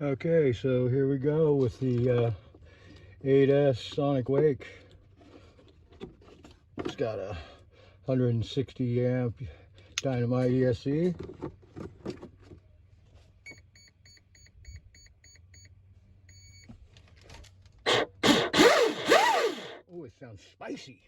Okay, so here we go with the E C8’s SonicWake. It's got a 160 amp dynamite ESC. Oh, it sounds spicy.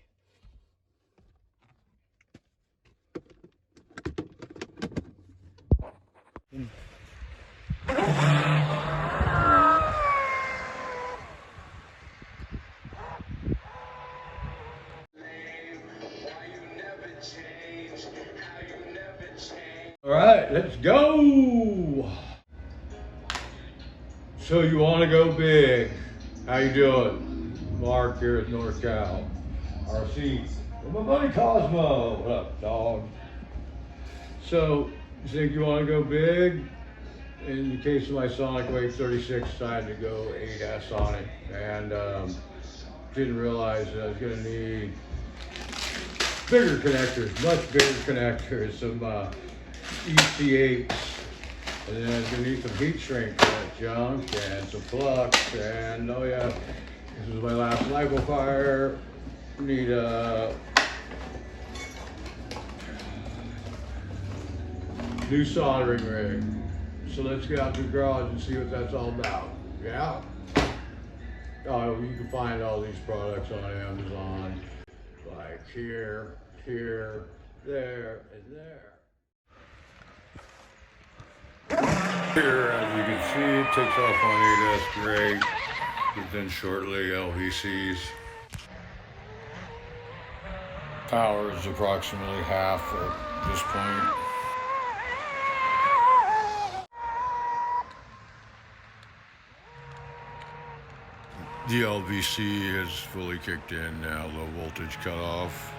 All right, let's go. So you want to go big? How you doing? Mark here at North Cal. RC. With my buddy Cosmo. What up, dog? So you think you want to go big? In the case of my SonicWake 36, decided to go E C8’s on it, and didn't realize that I was going to need bigger connectors, much bigger connectors, some EC8’s, and then I was going to need some heat shrink for that junk, and some flux, and oh yeah, this is my last liquefier. Need a new soldering rig. So let's get out to the garage and see what that's all about. Yeah? Oh, you can find all these products on Amazon. Like here, here, there, and there. Here, as you can see, it takes off on E C8’s great. But then shortly, LVCs. Power is approximately half at this point. The LVC has fully kicked in now, low voltage cutoff.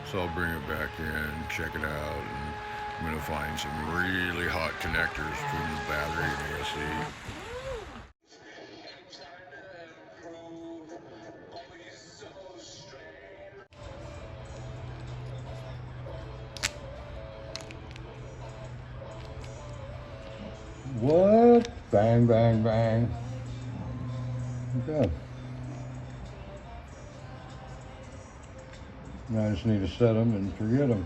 So I'll bring it back in, check it out, and I'm gonna find some really hot connectors between the battery and AC. What? Bang, bang, bang. Okay. Now I just need to set them and forget them.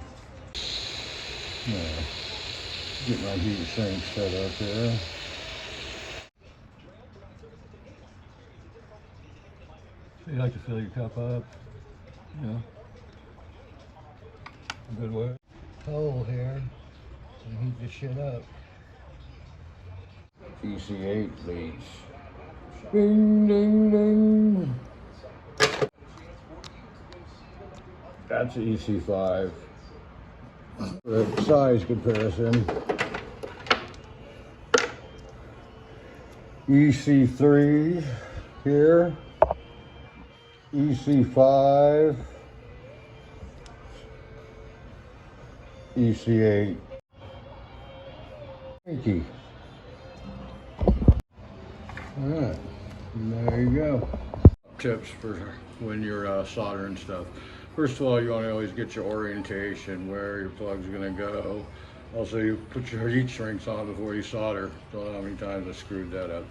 Yeah. Get my heat sink set up here. So you like to fill your cup up, you know, a good way. Hole here, so you heat this shit up. EC8 leads. Ding, ding, ding. That's an EC5. The size comparison. EC3 here. EC5. EC8. Thank you. Alright, there you go. Tips for when you're soldering stuff. First of all, you want to always get your orientation, where your plug's going to go. Also, you put your heat shrinks on before you solder. Don't know how many times I screwed that up.